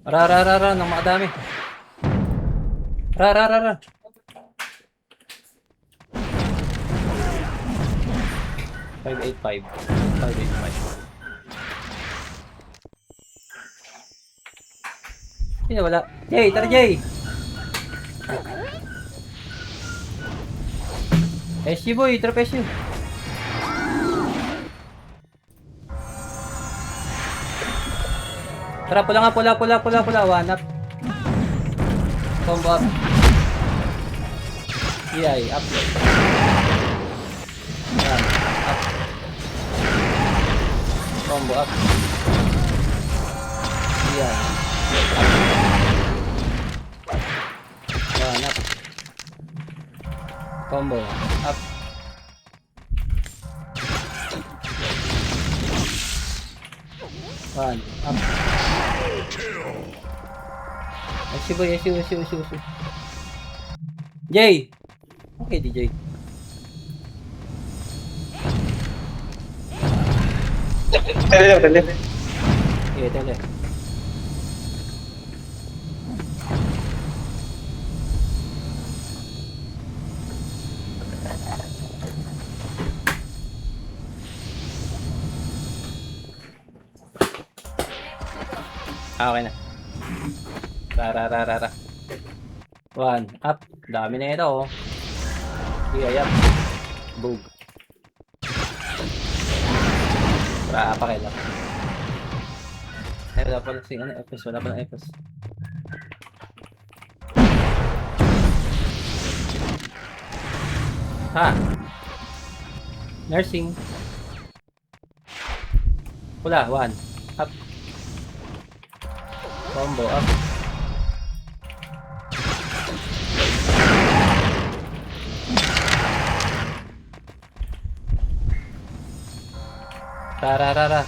Ra, nang makadami. Ra. 585. 585. Hindi wala. Jay, tara Jay! SU boy, trap SU. Tara, pula nga, pula. One up. Combo up. EI, up. Yan, up. Combo up. EI. One up. Combo up. One up. SU boy, SU. Jay! Okay, DJ. Tele. Sige, tele. Okay na. Ra. One, up. Dami na ito, oh. Sige, up. Boom. Para pakilap. Ay, wala pala sing ano, Epos. Wala pala Epos. Ha? Nursing. Pula, one. Up. Combo, up. Ra.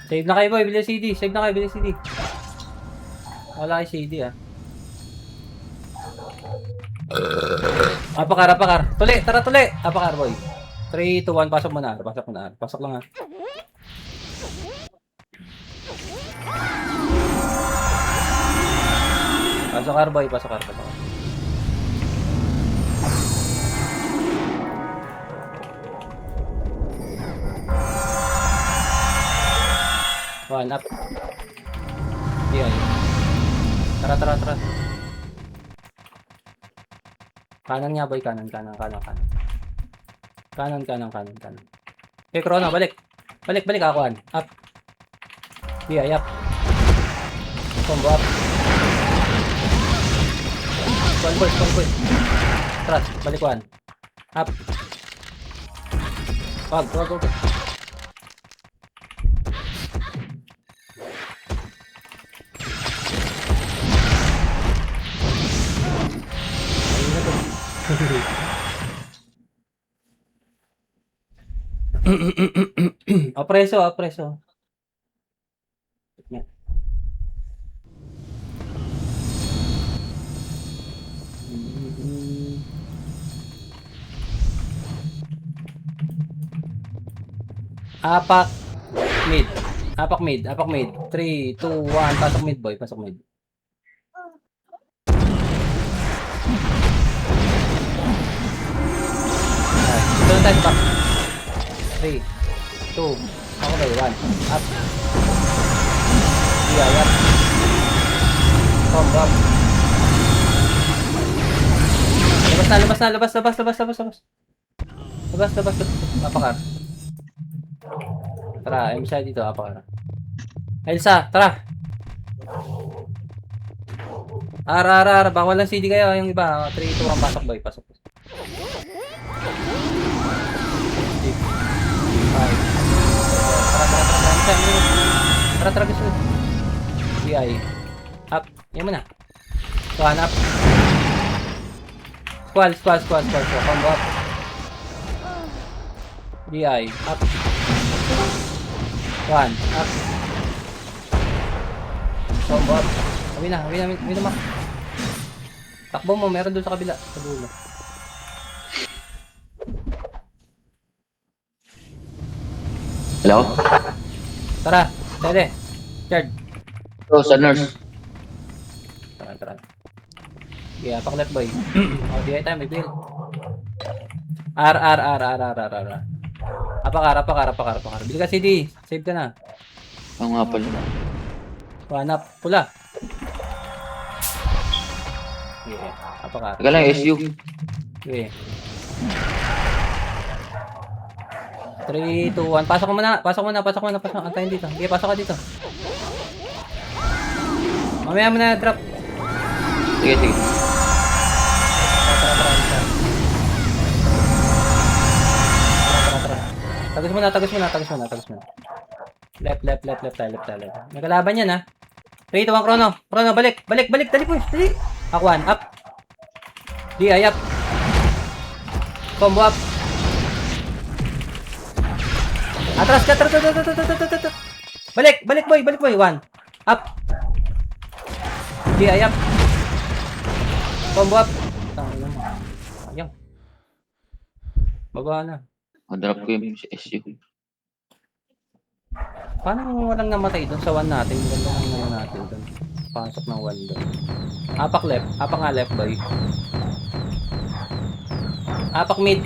Save na kayo boy, bili CD. Wala kayo CD ah. Apakar. Tuli. Apakar boy. 3, 2, 1, pasok mo na. Pasok lang ha. Pasok boy. One up. Yan. Tara. Kanan nga boy, kanan. Kanan. Okay, Chrono, balik ako. Up. Yeah, up. Combo up. One point. Trust, balik one. Up. Wag. Apreso. Apak mid. 3, 2, 1, pasok mid boy, pasok mid. Ito na tayo back. 3, 2, ako ba 1, up. Yeah, up. Combo up. Labas. Apakar. Tara, Elsa dito, apakar. Elsa, tara. Bawal lang CD kayo, yung iba. 3, 2, 1, pasok boy, pasok. 5. Tara, gusto. CI. Up. Yan mo na. One up. Squall. Combo up. DI. Up. One. Up. Combo up. Kami na. Takbo mo, meron doon sa kabila. Sa dulo. Hello? Tara, tele. Chard. So, sa nurse. Yeah, pak left boy. Oh, di tayo, may build. R. Apakar. Bili ka CD. Save ka na. Oo nga pala. Hanap. Pula. Yeah. Apakar. Teka lang, SU. Okay. 3, 2, 1. Pasok muna. Antayin dito. Okay, pasok ka dito. Mamaya mo na drop. Sige, sige. Tara. Tagas muna. Left tayo. May kalaban yan, ha. 3, 2, 1, Chrono. Balik. Dali, boys. Dali. Aquan, up. DI, up. Combo, up. Atras ka. Balik, boy. 1. Up. DI, up. Combo, up. Ayang. Baba na. Drop ko yung SU. Paano walang namatay doon sa 1 natin? Ganda ng naman natin doon. Pasok ng 1 doon. Apak left boy. Apak mid.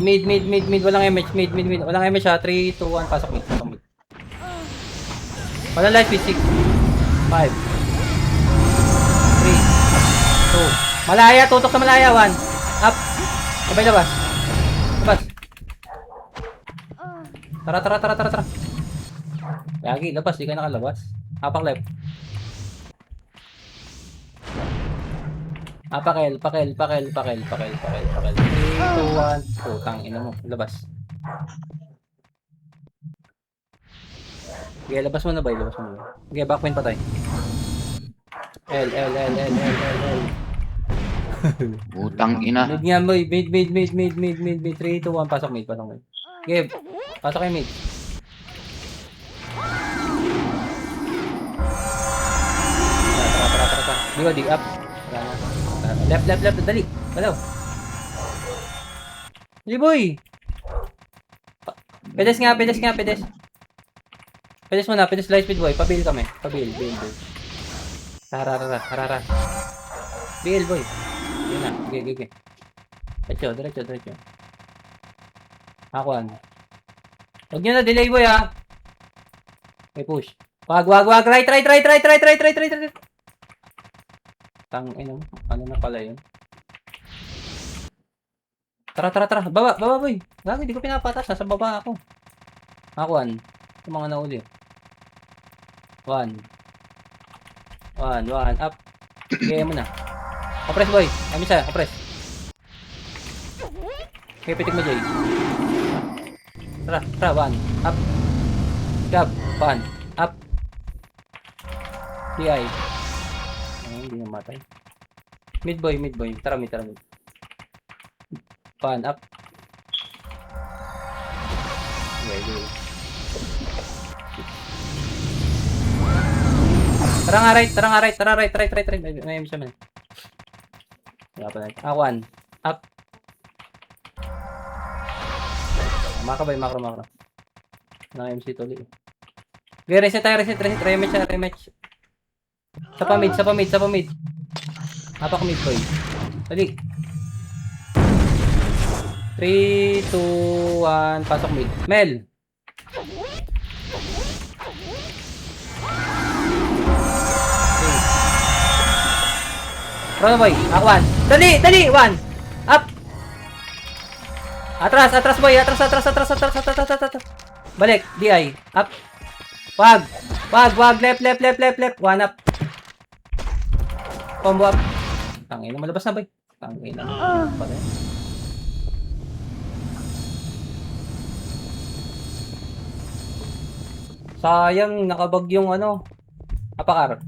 Walang MH, mid. Walang MH ha. 3, 2, 1. Pasok mid. Walang light speed. 6, 5, 3, 2. Malaya, tutok sa malaya. 1. Up. Sabay labas. Tara. Yagi, labas. Di ka nakalabas. Apak left. Pakel. 3, 2, 1. Putang ina mo. Labas. Okay, labas mo na ba? Okay, backwind pa tayo. L. Utang ina. Mid nga boy. Mid. 3, 2, 1. Pasok mid. Okay, pasok kayo mid. Tara. Dig up. Left. Dali. Hello. Dali boy. Pedes nga. Pedes muna. Light speed boy. Pabil kami. Pabil. Tara. Bil boy. Yun na. Okay. Diretso. Akuan. Huwag nyo na delay boy ha. Okay, push. Wag. Right. Ina mo. Ano na pala yun? Tara. Baba boy. Gago, di ko pinapatas. Nasa baba ako. Akuan. Yung mga nauli. 1. Up. Gaya mo na. Compress boy. Amisa. Compress. Okay, pitik mo Jay. Tara. 1. Up. Gab. 1. Up. DI. Hindi namatay. Mid boy. Tara mid. 1. Up. Okay. Tara nga right. May siya man. Wala pa na. 1. Up. Makro. Na MC tuli. Okay, reset. Rematch. Sa pamid. Apak mid boy. Dali. 3, 2, 1. Pasok mid. Mel. Chrono boy. Akuan. Dali. 1. Up. Atras boy. Atras. Balik. DI. Up. Wag. Left. 1 up. Combo up. Tangina, malabas na boy. Tangina. Sayang, nakabag yung ano. Apakar.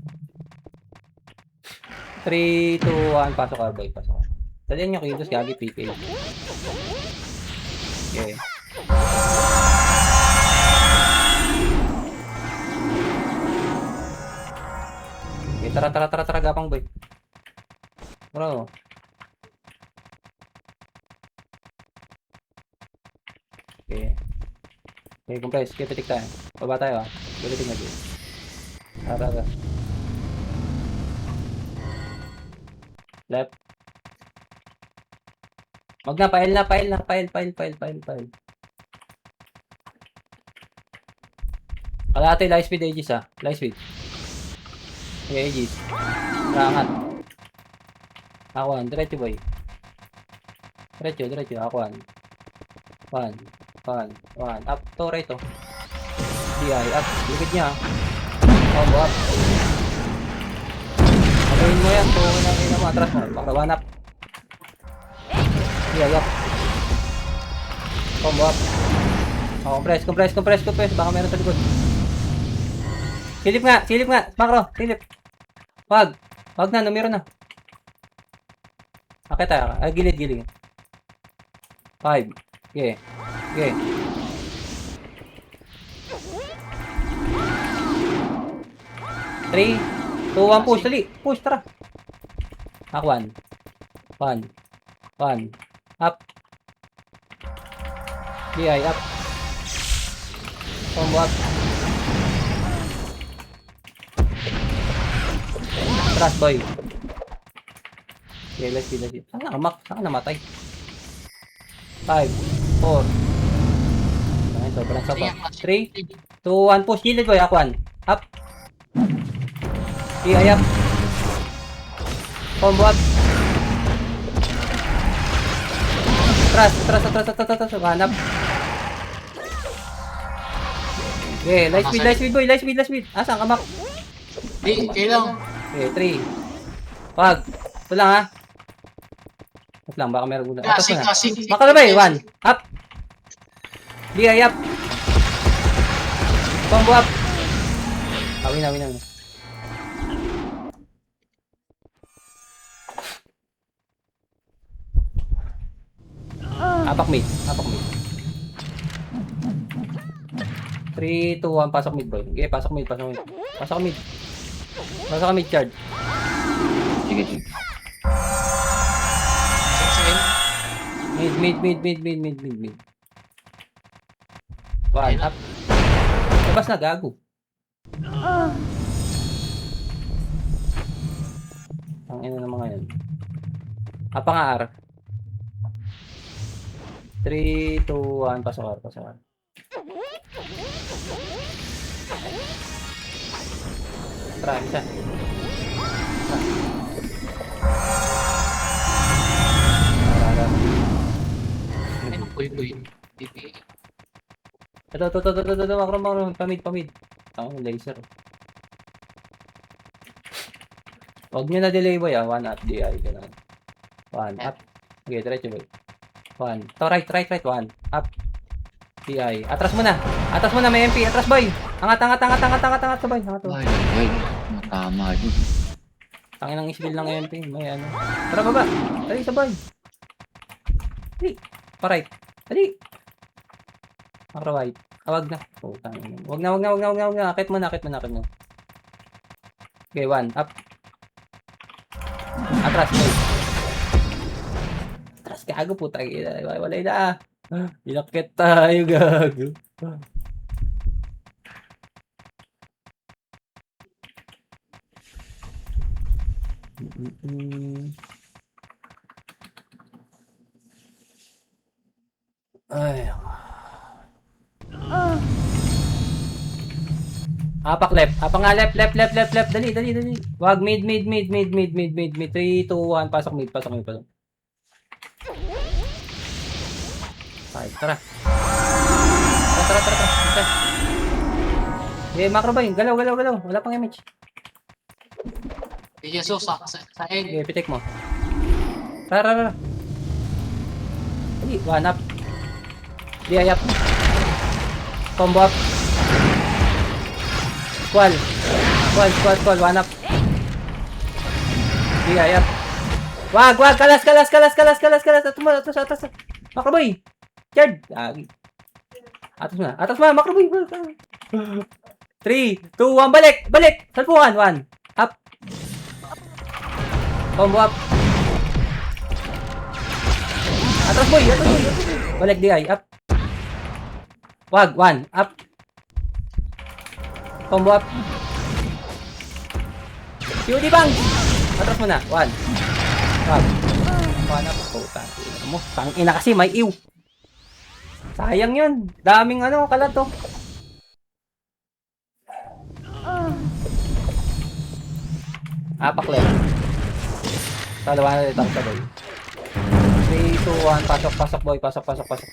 3, 2, 1. Pasok ka boy. Dalihan nyo kilos. Gagi PK. Okay. Tara, gapang boy. Bro. Okay. Okay, compress. Okay, pitik tayo. Baba tayo Pitik na dito. Tara. Left. Wag na, pail na, pail na, pail. Kalahati, light speed, Aegis ah. Light speed. Okay, Aegis. Rangat. Akuan, diretso boy. Diretso, akuan. 1. Up, to, right to. DI, up. Likid niya. Combo up. Pagawin mo yan, ina mo, atras mo. Pakawan up. DI, up. Combo up. Oh, compress. Baka meron sa likod. Silip nga. Makro, silip. Wag na, numero na. Akit tayo. Ay, gilid. 5. Okay. 3, 2, 1, push. Dali. Push, tara. Akuan. 1. Up. DI, up. Combo up. Trust boy. Okay, let's see. Saan namatay? 5, 4. Ayun, sobrang sapa. 3, 2, 1, push. Gilid boy, akuan. Up. DI, up. Combo up. Trust. Hanap. Okay, light speed boy. Asan ka, Mak? Kayo lang. Okay, 3. Wag. Ito lang ha. Ito lang, baka meron guna. Atas mo na. Makalabay, 1. Up. DI up. Combo up. Awin. Apak mid. 3, 2, 1, pasok mid boy. Okay, pasok mid. Pasok mid, charge. Sige. Mid. 1, up. Labas na, gago. Ang ina ng mga yan. Apa nga R. 3, 2, 1, pasok R. Tara, isa. Uy. Ito, makro, pamid. Ang laser. Huwag nyo na delay boy 1 up, DI, gano'n. 1 up. Okay, diretso boy. 1. To, right, 1. Up. DI. Atras mo na, may MP. Atras boy. Angat, sabay. Angat to. Ay. Matama yun. Tangin ng isbil ng MP. May ano. Tara baba. Dali, sabay. Dali. Pa-right. Dali. Makro right. Wag na. Oh, tangin. Wag na. Akit mo na. Okay, 1. Up. Atras boy. Atras, gago puta. Wala na. Inakit tayo, gago. Ay. Apak left. Apak nga left. Dali. Wag mid. 3, 2, 1. Pasok mid. Ay, tara. Tara. Macro ba yun? Galaw. Wala pang image. Jesus, sa end. Okay, pitik mo. Tara. Dali, 1 up. DI up. Combo up. Squall, 1 up. DI up. Wag, kalas. Atas. Macro boy. Chard. Atas mo, Macro boy. 3, 2, 1, balik. Salpukan, 1. Up. Combo up. Atras boy. Balik DI, up. Wag, 1, up. Combo up. COD bang. Atras mo na, 1. Wag. One up. Oh, tangina mo. Tangina kasi, may ew. Sayang yun. Daming ano, kalat oh. Apak left. Dalawa na dito ang sabay. 3, 2, 1. Pasok, pasok boy. Pasok, pasok, pasok.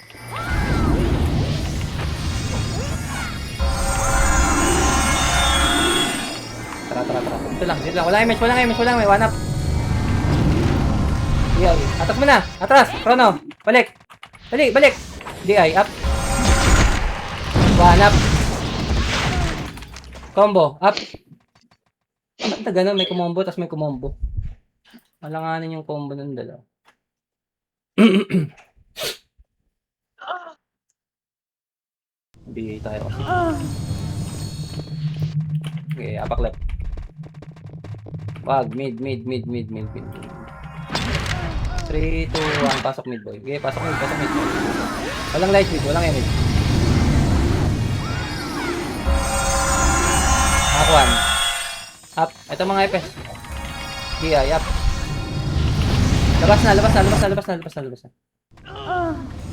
Tara, tara, tara. Dito lang, dito lang. Walang image, walang image, walang image. One up. DI. Atas mo na. Atras. Chrono. Balik. Balik, balik. DI. Up. One up. Combo. Up. Ba't na gano'n? May kumombo, tapos may kumombo. Malanganin yung combo ng dalawa. Bigay tayo kasi. Okay, apak left. Wag, mid. 3, 2, 1, pasok mid boy. Okay, pasok mid. Walang light mid, walang image. Akuan. Up. Ito mga epes. DI, up. Labas na.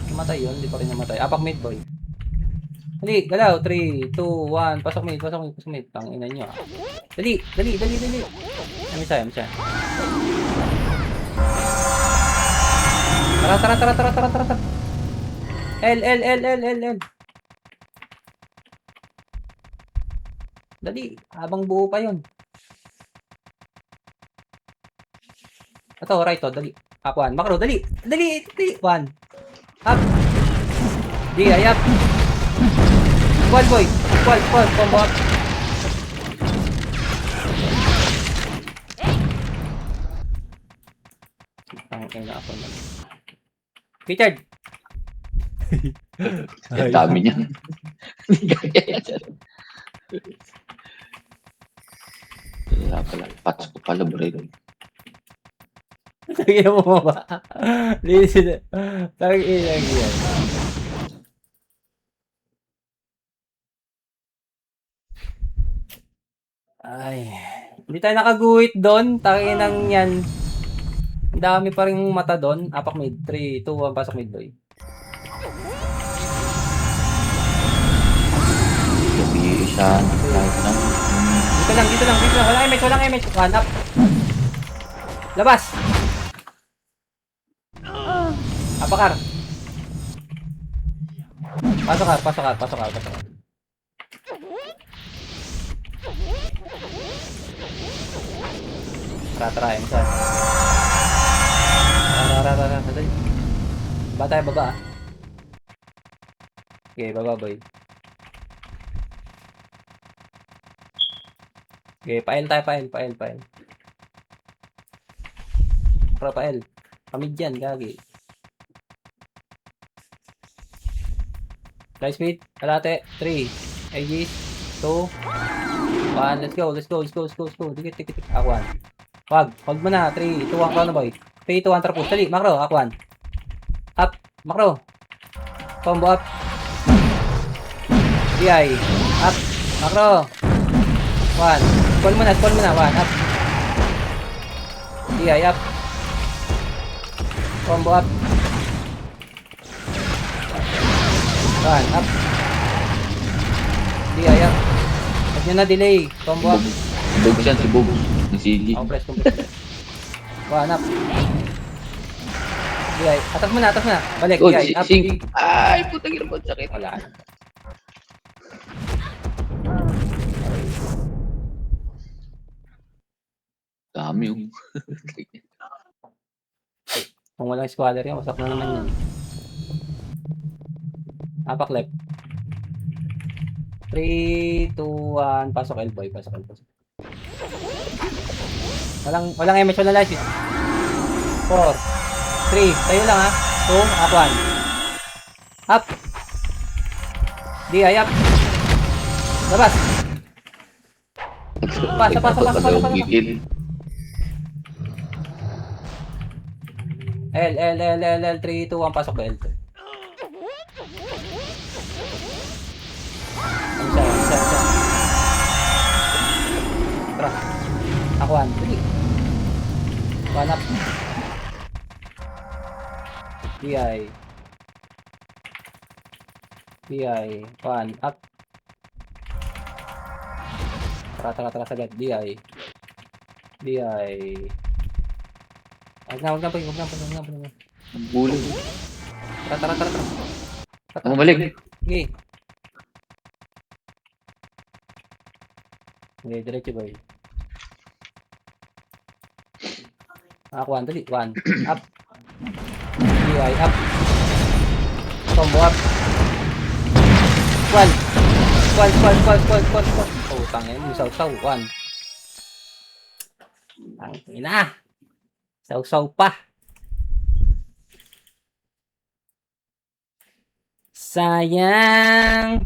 Namatay yun, hindi pa rin namatay. Apak mid boy. Dali, galaw. 3, 2, 1. Pasok mid. Tangina nyo ah. Dali. Amisay. Tara. L. Dali, habang buo pa yun. Ito, right to, dali. Akuan, makro, dali. 1. Up. DI, up. Squad boy. Combo up. Tangin na ako na. Richard. Ang dami niya. Hindi kaya yan. Wala pala. Pats ko pala, bro. Tangin mo ba? Listen. Tangin lang yan. Ay. Hindi tayo nakaguhit doon. Tangin lang yan. Ang dami pa rin mata doon. Apak mid. 3, 2, 1. Pasok mid boy. Gabi siya. Kahit lang. Dito lang. Walang image. One up. Labas. Apakar. Pasok ka. Tara, yung saan. Tara. Ba tayo baba ah. Okay, baba boy. Okay, pa-L tayo. Para pa-L. Kami dyan, gagi. Fly speed, kalate, 3, Aegis, 2, 1, let's go. Dikit. Akuan. Wag mo na, 3, 2, 1, chrono boy. 3, 2, 1, trapos. Dali, makro, akuan. Up, makro. Combo up. DI, up, makro. 1, call mo na, 1, up. DI, up. Combo up. 1, up. DI, up. Huwag nyo na delay. Combo up. Bog siya, si Bog. Ang sili. Compress. 1, up. DI. Atas mo na. Balik, Oh, DI, up. sing. Ay, putang ina mo. Sakit. Wala. Dami yung. Kung walang squatter yan, wasak na naman yan. Apak left. 3, 2, 1. Pasok elbow. Walang image, walang light. 4, 3. Tayo lang ha. 2, up 1. Up. DI, up. Labas. Pasok. L, 3, 2, 1. Pasok ba L? Isa. Tara. Akuan. Dali. 1 up. DI. DI. 1. Up. Tara sagad. DI. DI. Huwag na po. Bulog. Tara. Bumalik. Sige. Okay, diretso boy. Ako, dali. 1. Up. DI. Up. Combo up. Squad. Oh, tangin mo. Saw. 1. Tangin na. Saw pa. Sayang.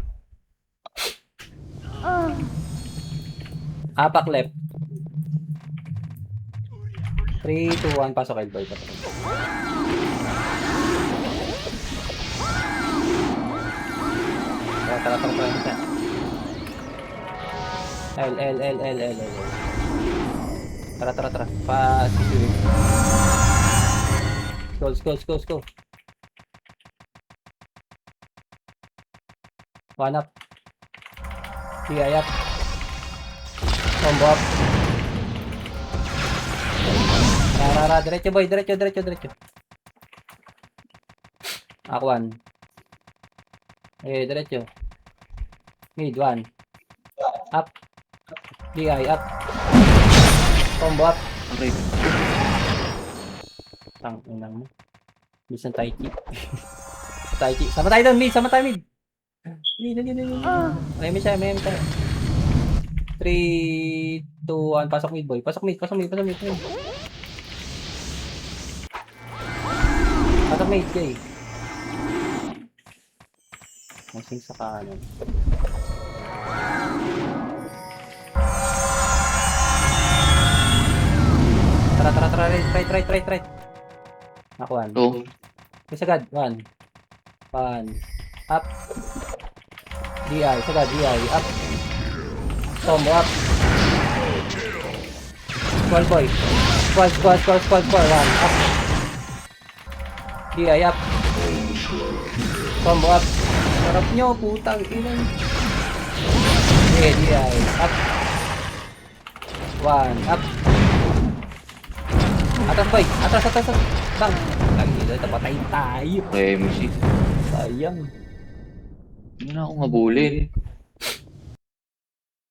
Apak left. 3, 2, 1. Pasok elbow. Tara. L. Tara. Pasok. Go. 1 up. DI up. Combo up. Tara. Diretso boy. Diretso. Ako 1. Diretso. Mid 1. Up. DI up. Combo up. Okay. Tangin mo. Bisan Tai Chi. Sama tayo doon, mid. Mid. May siya. 3, 2, 1. Pasok mid boy. Pasok mid. Pasok mid, Jay. Masing sa kanan. Tara. Right. Ako 1. So, Sagad. 1. Up. DI. Sagad. DI. Up. Combo up. Squad boy. Squad. 1. Up. DI up. Combo up. Sarap nyo. Putang ina. DI. Up. 1. Up. Atas boy. Atas. Bang. Lagi dito. Patay tayo. MC. Sayang. Hindi na ako ngabulin.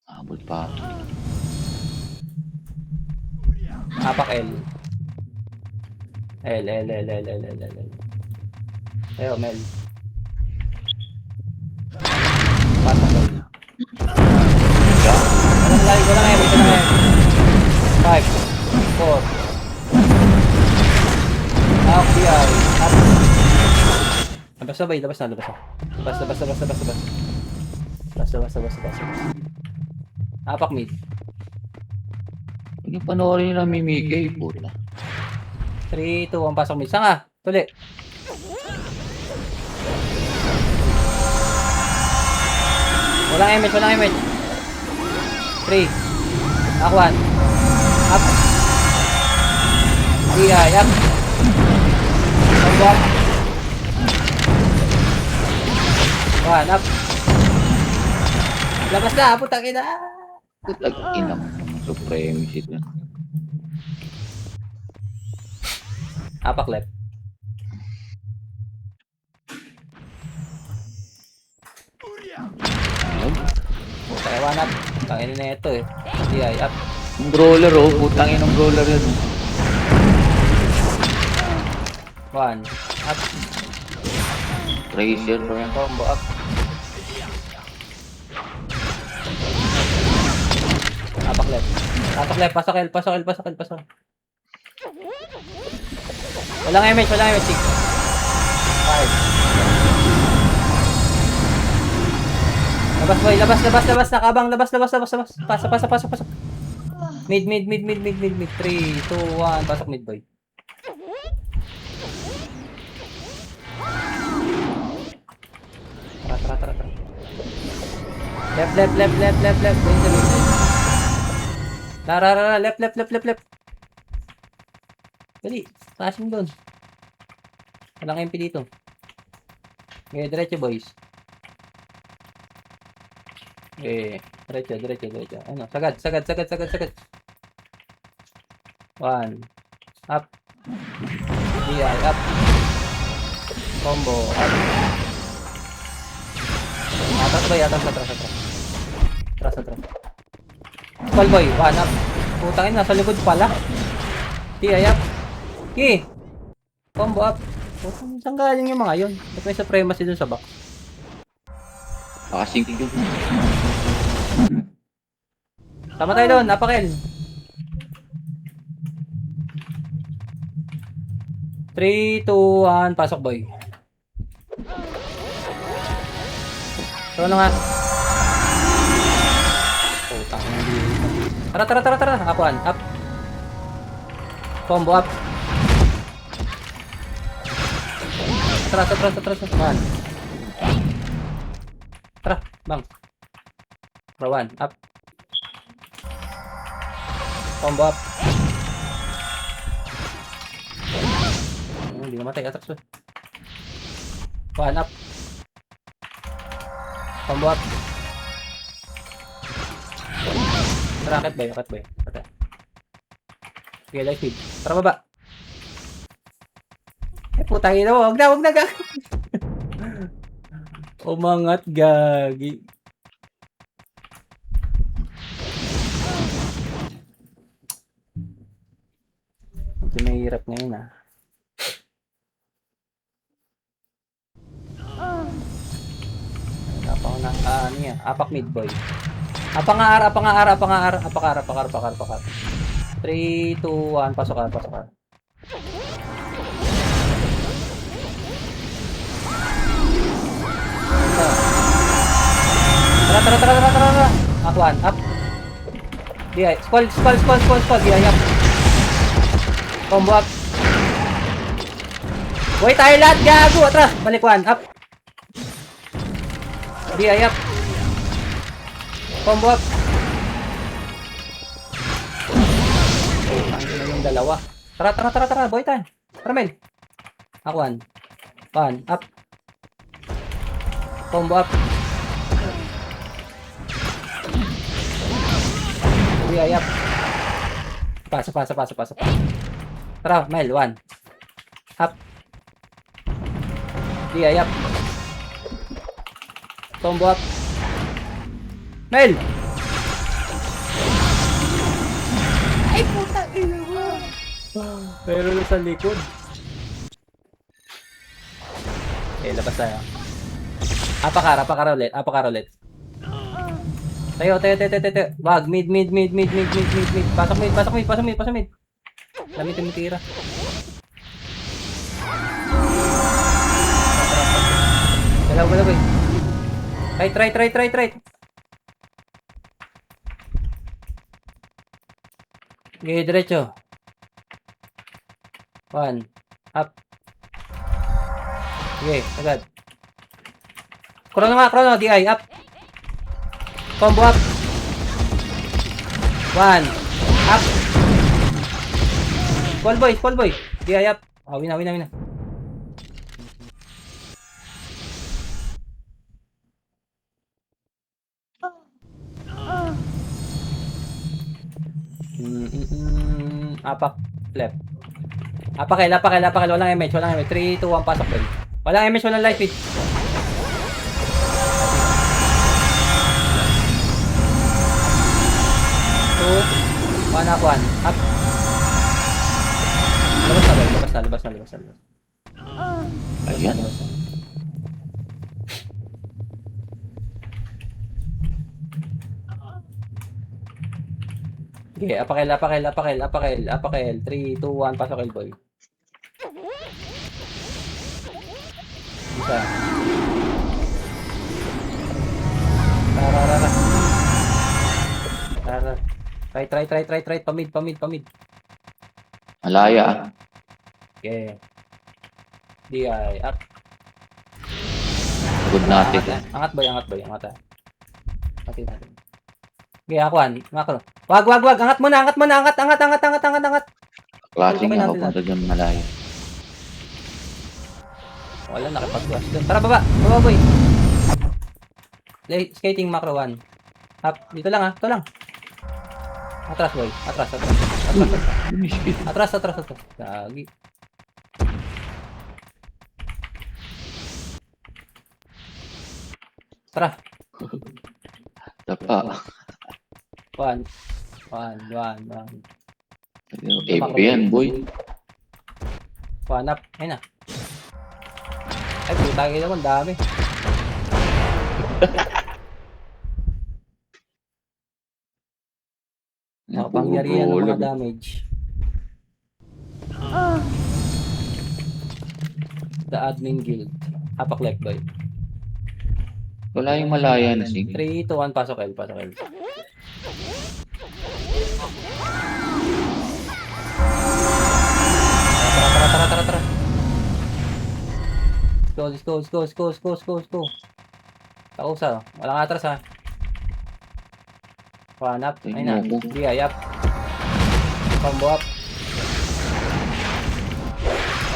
Abot pa. Apak L. L. Ayo, Mel. Pasok L. Walang M. 5, 4. Up, DI. Up. Labas na. Apak mid. Hindi panoorin nila Mimikay. Puta. 3, 2, 1. Pasok mid. Saan ka? Tuli. Walang image. 3. Ako 1. Up. DI. Up. Combo up. 1. Up. Labas na. Putang ina. Putag ina mo. Supremacy na. Apak left. Ayun. Kaya 1 up. Tangin na ito eh. DI up. Yung brawler putang ina ng brawler yun. 1. Up. Tracer pa yan. Combo up. Apak left. Pasok L. Walang image. 6. 5. Labas boy. Labas. Nakabang. Labas. Pasok. Mid. 3, 2, 1. Pasok mid boy. Tara. Left. Tara. Left. Dali. Flashing doon. Walang MP dito. Okay, diretso boys. Okay, diretso. Ano, sagad. 1. Up. DI, up. Combo, up. Atras boy, atras. Atras. Call boy, 1 up. Putangin, nasa likod pala. DI, up. Okay. Combo, up. Saan galing yung mga yun? Ba't may supremacy dun sa box? Baka sync yun. Tama tayo doon, napakel. 3, 2, 1, pasok boy. So ano nga? Putang ina dito. Tara. Akuan, up. Combo up. Atras. Man. Tara, bang. Rawan, up. Combo up. Hindi namatay, atras. One up. Combo up. Racket ba? Ate. Okay, light feed. Tara baba. Putang ina mo. Huwag na gag. Umangat gagi. Medyo mahirap ngayon ah. Apang na, ano yan? Apak mid boy. Apangar. 3, 2, 1, pasok ka. Tara. Akuan, up. DI, skull. DI, up. Combo up. Boy, tayo lahat, gago. Atras, balikwan, up. DI, up. Combo up. Ang ina yung dalawa. Tara, boy, tayo. Tara, Mel. Akuan. 1, up. Combo up. DI, up. Pasa. Tara, Mel, 1. Up. DI, up. Combo up. Mel! Ay, puta ina mo. Pero sa likod. Okay, labas tayo. Apakara ulit. Tayo. Wag, mid. Pasok mid. Lamit yung tira. Galaw, boy. Right. Okay, diretso. 1. Up. Okay, agad. Chrono, DI, up. Combo up. 1. Up. Call boy. DI up. Win na. Apak. Left. Apakel. Walang MH. 3, 2, 1, pasok boy. Walang MH, walang light feed. 2, 1 up, 1 up. Labas na. Ayan. Okay, apakel. 3, 2, 1, pasok boy. Isa. Tara. Right. Pamid. Malaya ah. Okay. DI, up. Good natin. Angat boy. Angat. Pati natin. Okay, akuan. Makro. Wag. Angat muna. Angat. Klaseng na papunta dyan malaya. Wala, nakipag-rush doon. Tara, baba! Baba, boy! Skating macro 1. Up. Dito lang, ha? Ito lang. Atras, boy. Atras. Miskit. Atras. Gagi. Tara. Tapa. 1. FP yan, boy. 1 up. Ayun na. Ay, puta kayo naman. Dami. Makapangyarihan ng mga damage. The admin guild. Hapak left, boy. Wala yung malaya na sing. 3, 2, 1. Pasok L. Tara. Let's go. Tausa. Walang atras, ha. 1 up. Ayun na. DI up. Combo up.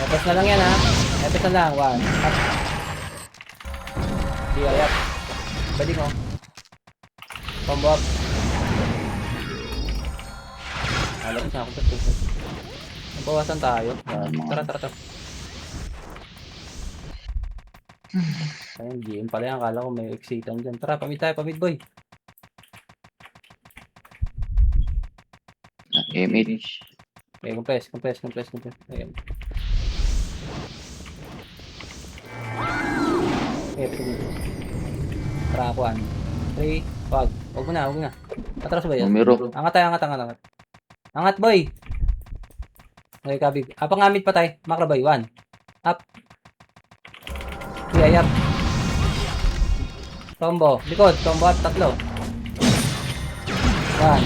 Epes na lang yan, ha. Epes na lang. 1 up. DI up. Balik mo. Combo up. Alam na ako. Nabawasan tayo. Tara. Ayun, GM pala yan. Akala ko may exitan dyan. Tara, pamid boy. MH. Okay, compress. Ayun. Okay, tara, 1. 3, wag. Huwag mo na. Atras ba yun? Numero. Angat. Angat, boy. Okay, kabig. Pangamit pa tayo. Macro boy, 1. Up. Yeah, up. Combo. Likod. Combo up. 3. 1.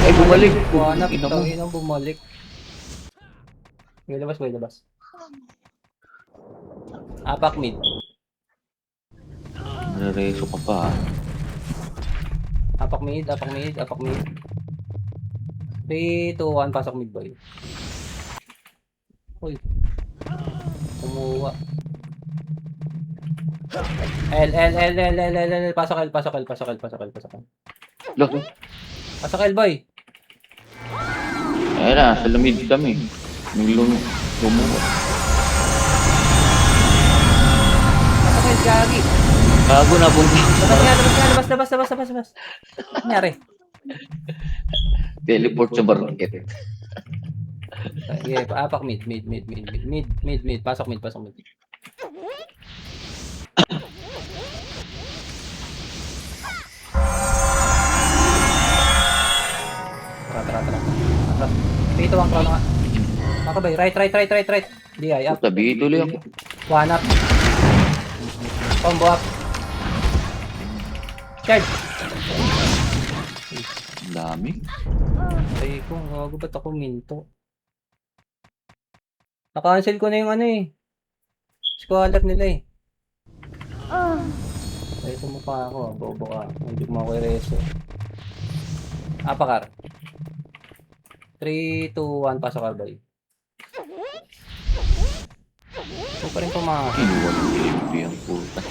Ay, bumalik. Buwanap. Ina mo. Inong bumalik. Boy, labas. Apak mid. Nare-reso ka pa. Apak mid. 3, 2, 1. Pasok mid, boy. Uy. Kumuha. L. Pasok L. Look. Pasok L, boy. Ayun na, sa lamid kami. Lumuha. Pasok L, gagi. Bago na punta. Labas. Nangyari. Teleport sa barangket. Yeah, apak mid. Pasok mid. Tara. Atras. Dito ang krono nga. Makabay, right. DI up. Tabi tuloy ako. 1 up. Combo up. Charge. Ang dami. Ay, kung gago ba't ako minto? Na-cancel ko na yung scholar nila eh. Ay, sumukha ako. Bobo ka. Hindi mo ako i-reso. Apakar. 3, 2, 1. Pasok ka, boy. Huwag pa rin pumasok. Kinuha ng MP ang puta.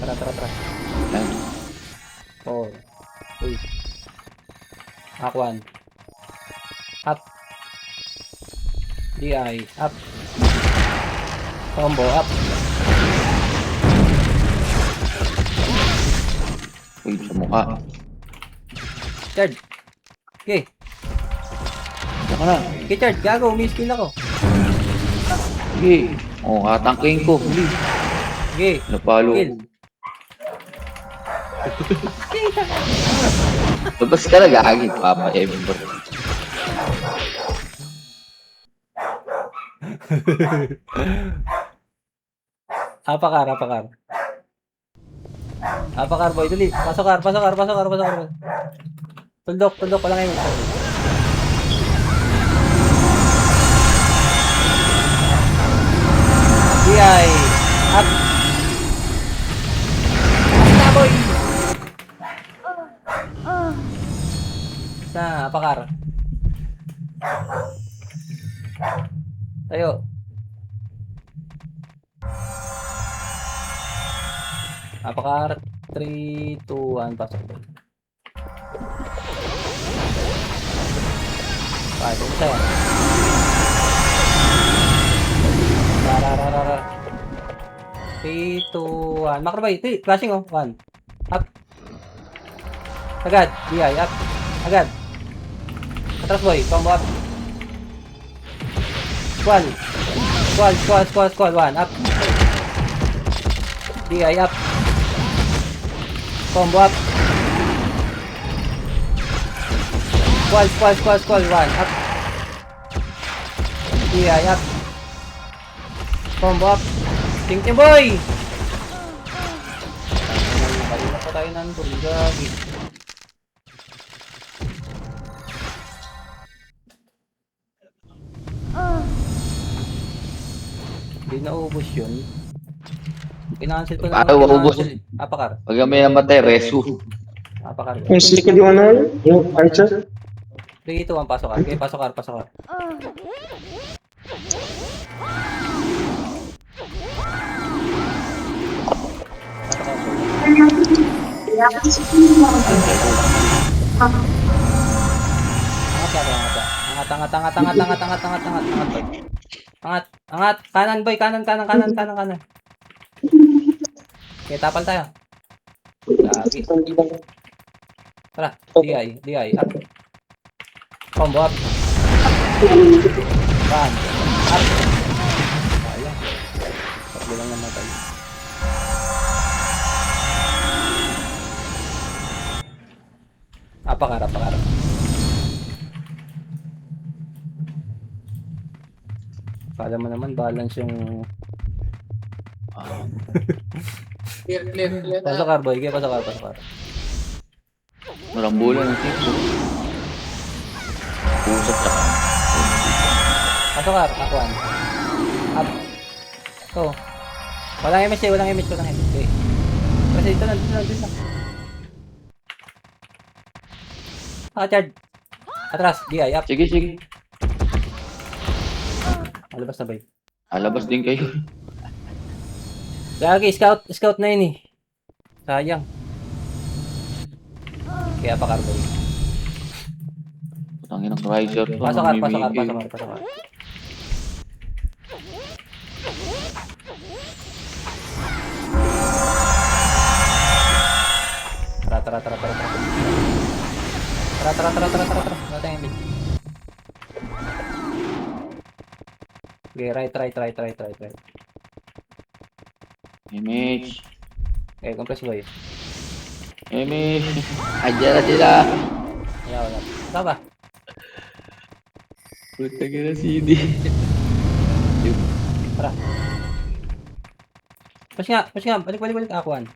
Tara. Ayun. 4. Uy. Akwan. Up. DI. Up. Combo. Up. Uy, sa mukha. Charge. Okay. Saka na. Okay, charge. Gago. Miskill ako. Sige. O, katangking ko. Huli. Okay. Napalo. Kill. Labas ka na gagawin. Papa Ember. Apakar. Apakar, boy. Dali. Pasokar. Tuldok. Wala ngayon. DI. Up. Basta, boy. Apakar. Tayo. Napaka 3, 2, 1, pasok. Paano sa'yo? Rarararara. 3, 2, 1. Macro ba? 3, flashing oh. 1. Up. Agad. DI, up. Agad. Atras boy. Combo up. Squall. Squall. 1. Up. DI, up. Combo up. Squall. 1. Up. DI, up. Combo up. Ting boy! Kanina pa tayo nandun. Gagi. Hindi naubos yun. Kinancel ko na. Paano maubos? Apakar. Pag may namatay, resu. Apakar. Yung silikod yung ano, yung archer. 3, 2, 1, pasok ka. Okay, pasok ka. Angat. Kanan boy, kanan. Okay, tapal tayo. Lagi. Tara, DI, up. Combo up. Run. Up. Ayan. Tatlo lang namatay. Apakar. Kala mo naman balance yung... Clear. Pasok ka, boy. Okay, pasok ka. Marambulan ng tipo. Pusat ka. Pasok ka, akuan. Up. So. Walang image. Okay. Kasi dito lang. Charge. Atras, DI, up. Sige. Malabas na ba yun? Alabas din kayo. Lagi, scout na yun eh. Sayang. Kaya pa carboy. Putangin ng riser to. Pasok ka. Tara. Wala tayong image. Okay, right. Image. Okay, compress boy. Image. Ayan na sila. Wala. Saan ba? Putangin na CD. Tara. Push nga. Balik. Akuan.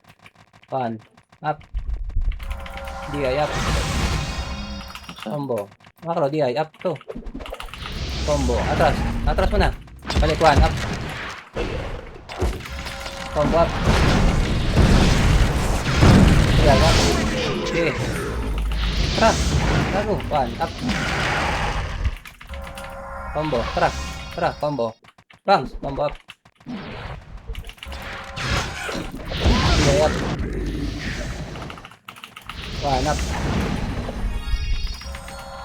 1. Up. DI, up. Combo. Macro, DI, up. 2. Combo. Atras mo na. Balik, 1. Up. Combo, up. DI, up. Okay. Tara. Lago. 1. Up. Combo. Tara. Combo. Bangs. Combo, up. DI, up. 1. Up.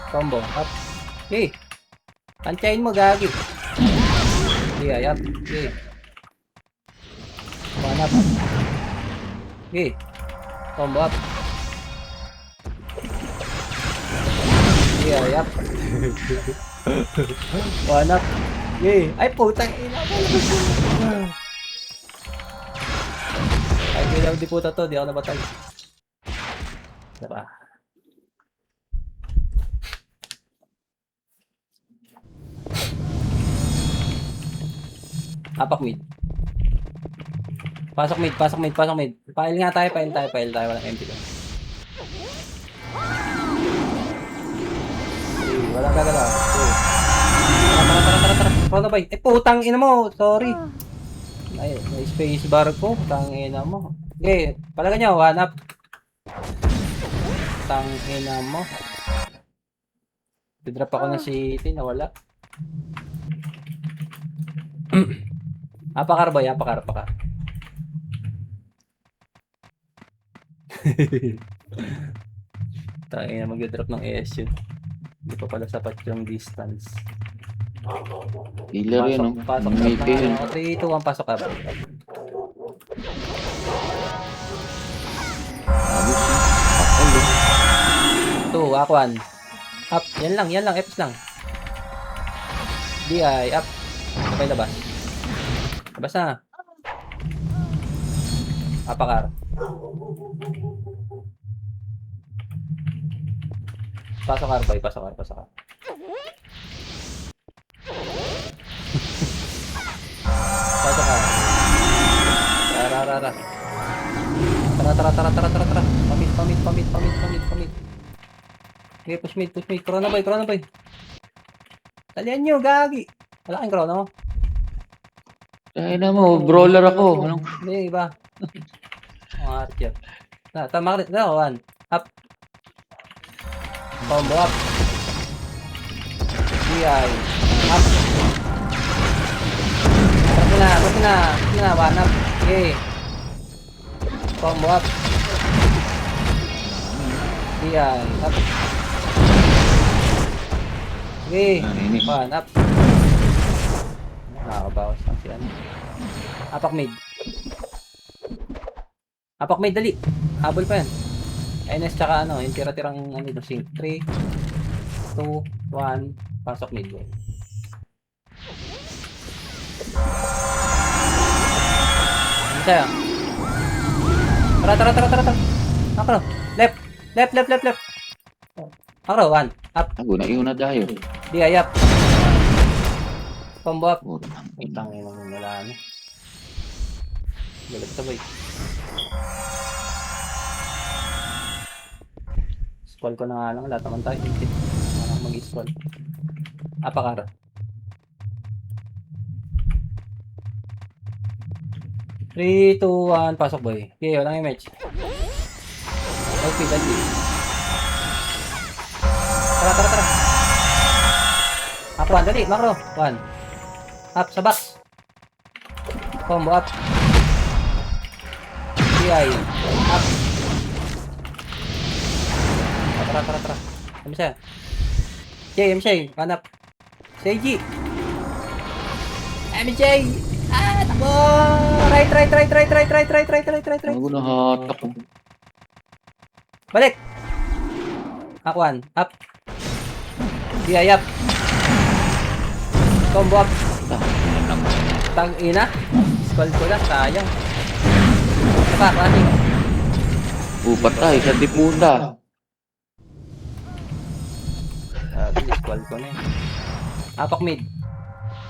Combo. Up. Okay. Pantayin mo, gagi. Okay, up. Okay. 1 up. Okay. Combo up. Okay, up. 1 up. Okay. Ay, putang ina. Ay, kailang di puta to. Di ako nabatay. Diba? Apak mid. Pasok mid. Pile nga tayo. Walang empty doon. Walang gagalaw. Tara. Rono bay. Putang ina mo. Sorry. Ay, may space bar ko. Putang ina mo. Okay, palaga niya. 1 up. Putang ina mo. Drop ako ng city. Nawala. Apakar boy, apakar. Tayo na mag-drop ng AS yun. Hindi pa pala sapat yung distance. Healer yun, no? Pasok. May yun. 3, 2, 1, pasok ka. Ayos, 2, Aquan. Up. Yan lang. Fs lang. DI, up. Sabay labas. Labas na. Apakar. Pasok ka, boy. Pasok ka. Pasok ka. Tara. Tara. Pamit. Okay, push mid. Corona boy. Talian nyo, gagi. Wala kang corona mo. Kaya na mo, brawler ako. Anong... Hindi, iba. Mga archer. Tama ka rin. One. Up. Combo up. DI. Up. Tapos na. One up. Okay. Combo up. DI. Up. Okay. One up. Nakakabawas lang siya. Apak mid, dali. Habol pa yan. NS tsaka yung tira-tirang sync. 3, 2, 1, pasok mid. Ano sa'yo? Tara. Akro. Left. Akro, 1. Up. Una tayo. DI up. Combo up. Putang ina. Utang yung wala na. Galit sabay. Squall ko na nga lang. Lahat naman tayo. Parang mag-squall. Apakara. Three, 2, 1. Pasok boy. Okay, walang image. Okay, dali. Tara. Up 1, dali. Macro. 1. Up sa box. Combo up. DI. Up. Tara. MJ. MJ. Hanap. CG. MJ. Takbo. Right. Ako nahatak ko. Balik. Akuan. Up. DI up. Combo up. Yan lang. Tang-ina. Squall ko na. Sayang. Saka, running. Patay, sa dipunda. Squall ko na eh. Apak mid.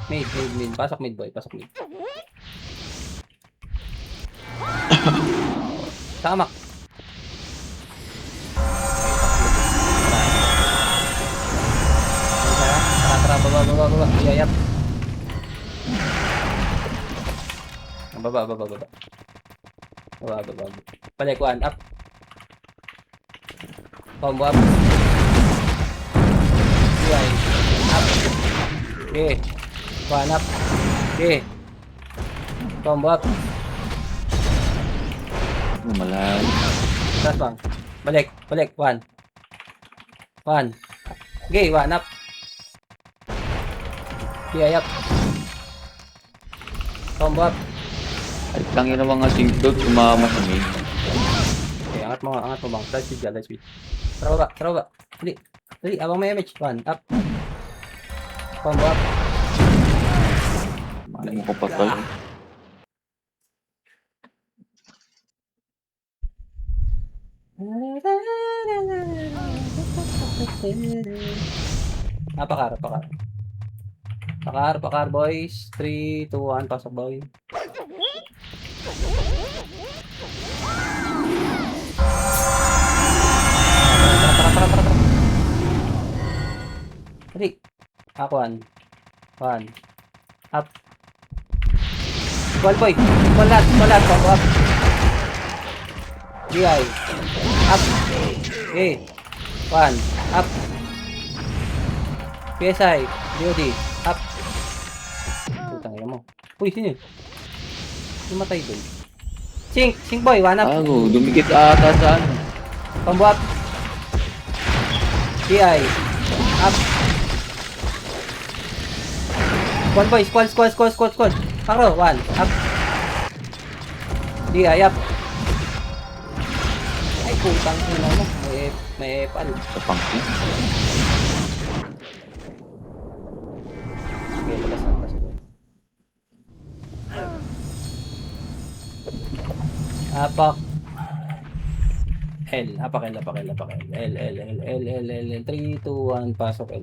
Mid. Pasok mid boy. Tamak. Tara. Baba. Yayap. Baba. Balik, 1 up. Combo up. DI. Up. Okay. 1 up. Okay. Combo up. Malayo. Tapos bang. Balik. 1. Okay, 1 up. DI up. Combo up. Ay, lang yun ang mga singdot sumama sa main. Okay, angat mo bang. Let's speed. Tara baba. Dali, abang may image. 1 up. Combo up. Alam mo ko patay. Pakar boys. 3, 2, 1, pasok boy. Tara. Dali. Akuan. 1. Up. Ball boy. Balat. Combo up. DI. Up. Okay. 1. Up. PSI. DOD. Up. Putang ina mo. Uy, sino yun? Lumatay doon. Sink boy, one up. Gago, dumikit ata sa ano. Combo up. DI. Up. One boy, squad. Makro, one. Up. DI, up. Ay, putang ina mo. May epal. Sa funky. Sige, labas. Apak. Apak L. L. 3, 2, 1, pasok L.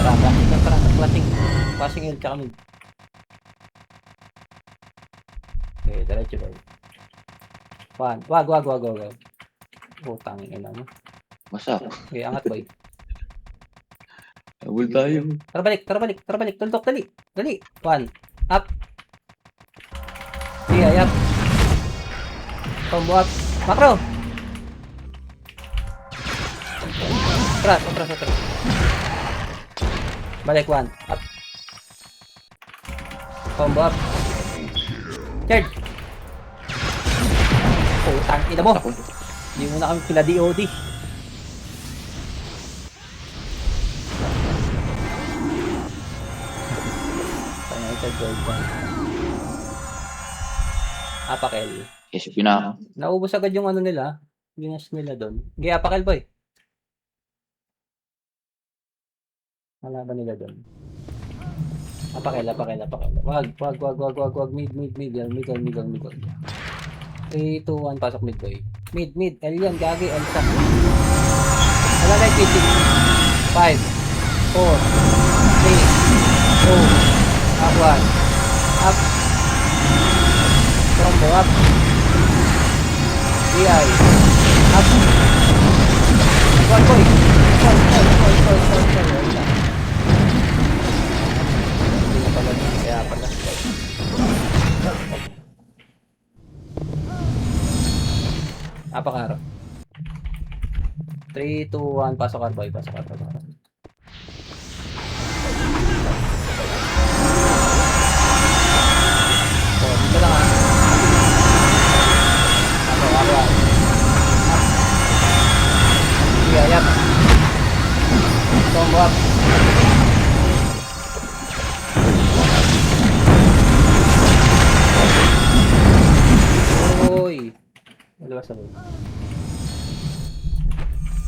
Tara, flashing L, tsaka mid. Okay, diretso ba? Wag. Putang ina mo. Masak. Okay, angat boy. Habol tayo. Tara balik. Tuldok, dali. One. Up. DI, up. Combo up. Makro. Atras. Balik, one. Up. Combo up. Third. Putang ina mo. Hindi mo na kami pila DOD. Apakel. SP na ako. Naubos agad yung ano nila. Ginas nila doon. Okay, Apakel boy. Wala ba nila doon? Apakel. Wag. Mid. 3, 2, 1, pasok mid boy. Mid. Alien, gagi, alsa. Wala na pitching. 5, 4, 3, 2, up 1. Up. Combo up. DI. Up. One boy. Call. Hindi na pala. Kaya pala. Apakaro. 3, 2, 1. Pasok Arboy. Dito lang ah. Ako. Up. Combo up. Uy. Malabas na ba?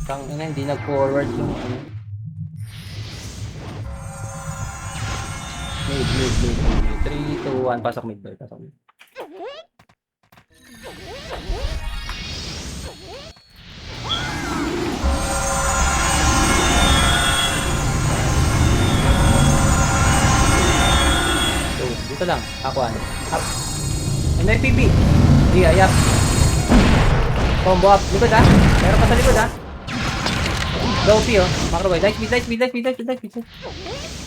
Tangina, hindi nag-forward yung ano. Mid. 3, 2, 1. Pasok mid. Dito lang. Aquan. Up. MFPB. DI up. Combo up. Likod ha. Meron pa sa likod ha. Low P oh. Macro boy. Light speed. Kami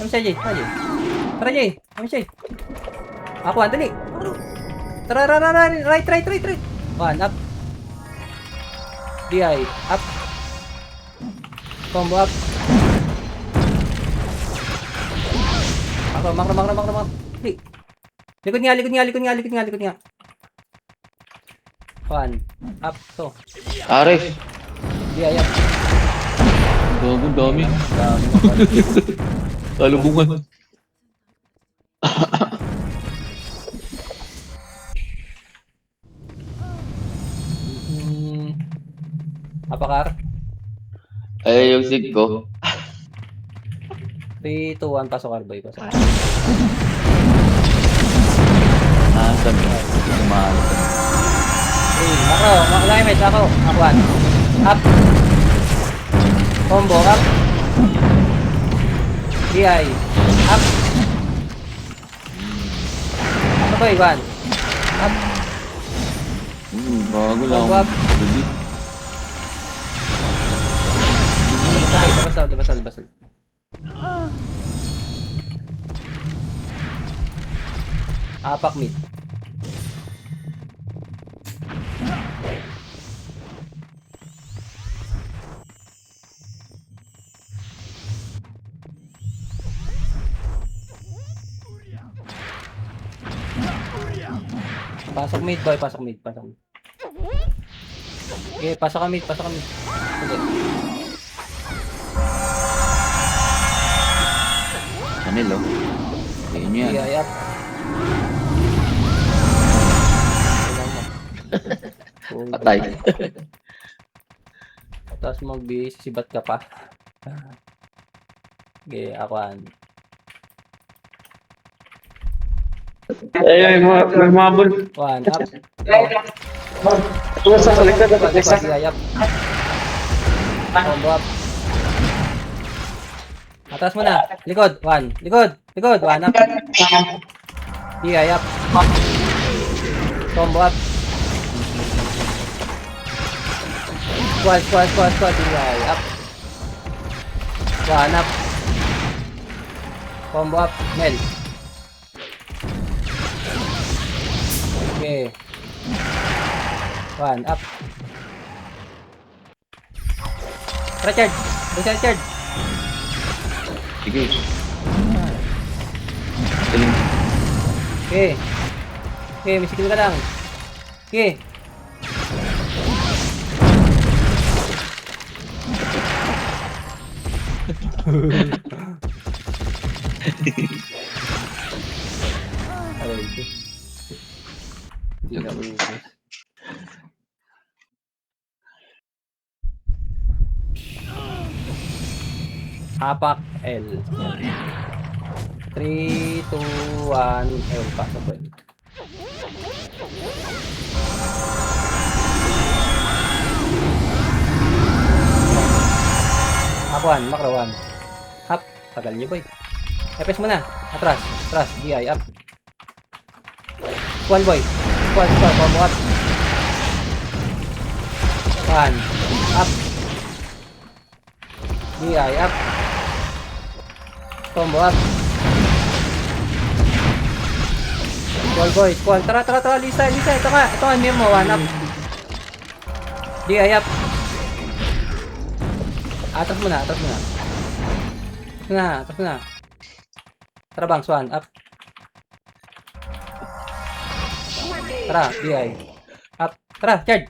siya Jay. Tara Jay. Kami siya. Aquan. Dali. Tara. Right. One. Up. DI. Up. Combo up. Macro. Dali. Likod nga. One. Up. To. Ares. DI up. Dami. Dami mo pala. Kalubungan. Apakar. Ay, yung sig ko. 3, 2, 1, pasok Arboy. Sabi. Mahal. 3, Macro. Damage ako. Aquan. Up. Combo up. DI. Up. Ano ba Iwan? Up. Bago lang. Combo up. Hindi. Labasal. Apak mid. Pasok mid, boy. Pasok mid. Pasok mid. Okay, pasok ka mid. Pasok ka mid. Sige. Channel, oh. Tingin nyo yan. Iya, yap. Patay. Tapos mag-base, sibat ka pa. Okay, akuan. Ay, may mabul. One, up. Ito sa likod. Isa. Iya, yap. Combo up. Atas mo na. Likod. One. Likod. Likod. One up. Iya, yap. Combo up. Squad. Iya, yap. One up. Combo up. Mel. Okay. One up. Richard. Richard. Sige. Galing. Okay. Okay, may skill ka lang. Okay. Aray ko. Hindi na ubus. Apak L. 3, 2, 1, L. Pasok ko. Akuan, makrawan. Up. Tagal niyo, boy. Epes mo na. Atras. Atras. DI. Up. Squall, boy. Squall. Combo up. One. Up. DI. Up. Combo up. Squall, boy. Squall. Tara. Lisa. Ito nga. Ito nga. Memo. One up. DI. Up. Atras mo na. Atras mo na. Tara bang, Swan, up. Tara, DI. Up. Tara, charge.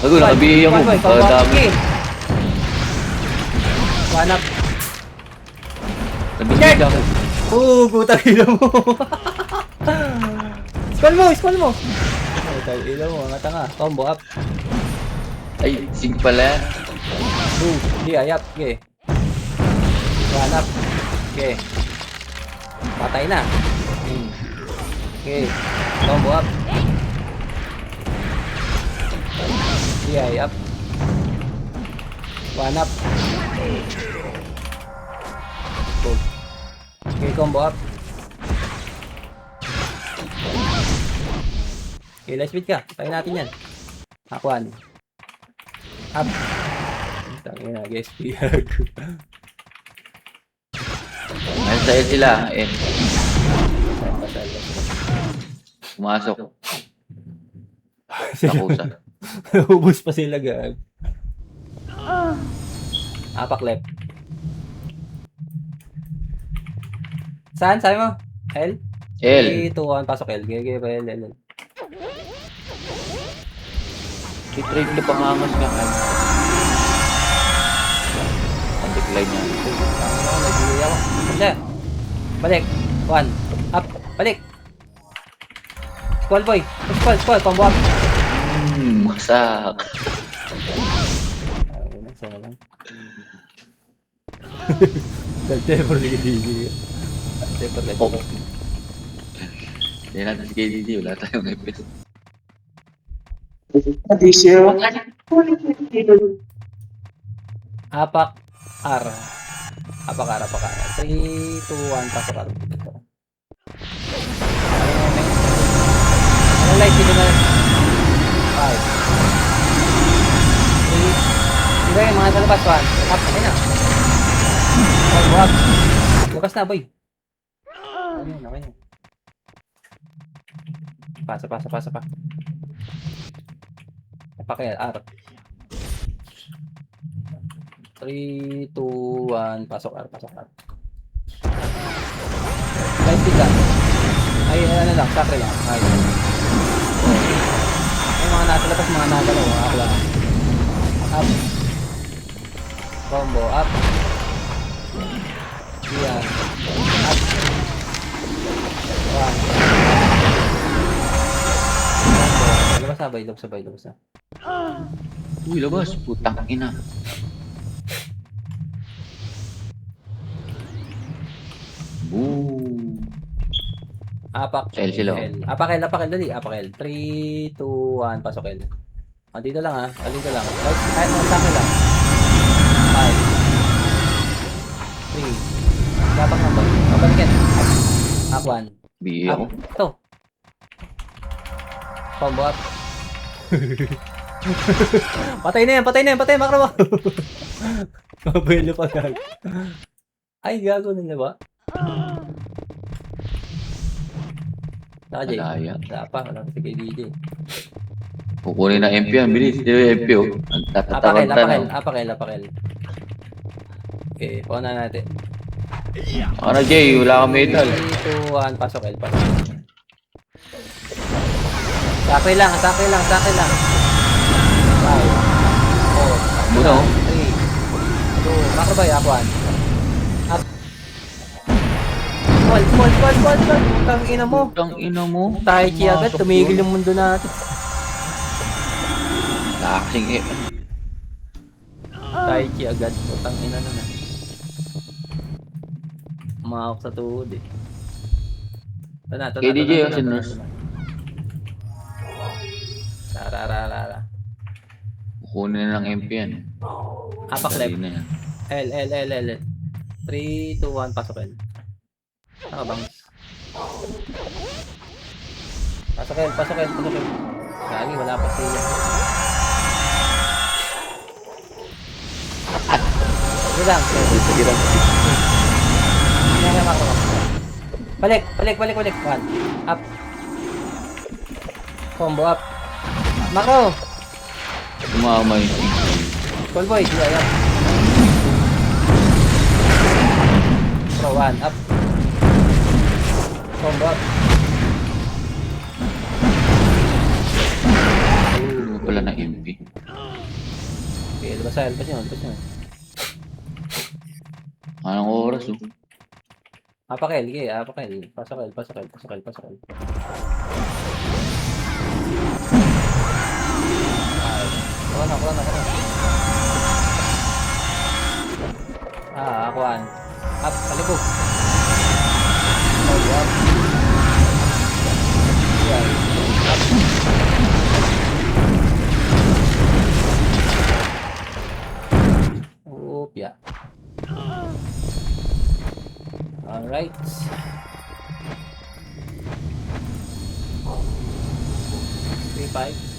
Bago, nakabihi ako. Boy, combo up. Dami. Okay. One up. Nabihi ako. Gutang ilo mo. Squall mo. Gutang ilo mo, mga tanga. Combo up. Ay, sige pala. Boom. DI up. Okay. One up. Okay. Patay na. Okay. Combo up. DI up. One up. Boom. Okay, combo up. Okay, let's beat ka. Tayo natin yan. Akuan. Up. Tangin na, guys. Ayun sa'yo sila. Eh, pumasok. Nakusa. Ubus pa sila, gag. Apak left. Saan? Sabi mo? L? L. 3, 2, 1, pasok L. Gege pa L. I-trade na pangangas ka. Ang decline niya. Nag-delay ako. Basta. Balik. 1. Up. Balik. Squall, boy. Squall. Combo up. Masak. Ayun, sama lang. Nag-teleport si KDD. Oh. Hindi natin si KDD. Wala tayong episode. Apak R. 3, 2, 1, pasok R. Ano light dito na? 5. Sige, mga talabas. 1. Up. Ayun na. Up. Bukas na, boy. Okay na. Pasa pa. Pakai R. 3, 2, 1, pasok R. Nice speed lang. Ay, ano lang, sakre lang. Ay. May mga nasa labas, mga nagalaw. Ako lang. Up. Combo, up. Yan. Up. One. Combo. Labas na, sabay, labas na. Uy, labas. Putang ina. Boom. Apak. L sila. Apak, dali. Apak, 3, 2, 1, pasok L. Ah, dito lang ah. Dito lang. Ay, sakre lang. 5. 3. Apak na ba? Pabalikin. Up 1. Bihi Up. ako. Ito. Combo up. Patay na yan, makro mo. Mabelo pa gag. Ay, gago na ba? Saka Jay. Malaya. Wala pa, wala pa si kay DJ. Kukunin na MP yan. Bilis. Dito yung MP oh. Ang tatatawanta na. Apakel. Okay, pauna natin. Ano Jay? Wala kang metal. 3, 2, 1, pasok L, pasok. Sakre lang. 5, 4, Muna oh. 3, 2, makro ba yung up 1? Up. Small. Tang ina mo. Putang ina mo. Tai chi agad, tumigil yung mundo natin. Taxing eh. Tai chi agad, putang ina na. Umahok sa tuhod eh. Ito na. Kay DJ yung sinners. Tarararara. Kukunin na ng MP yan. Apak Dali left. na yan. L. 3, 2, 1, pasok L. Nakabangs. Pasok L. Lagi, wala pa siya. Sige lang. Balik. 1. Up. Combo up. Makro. Tumama yung Call boy. Di ayan. Pro 1. Up. Combo up. wala na MP. Okay, labas yun. Anong oras oh? Apakel. Pasok L. Kuha na. Akuan. Up, palibog. Up. Yan. Up. Upya. Alright. 3-5.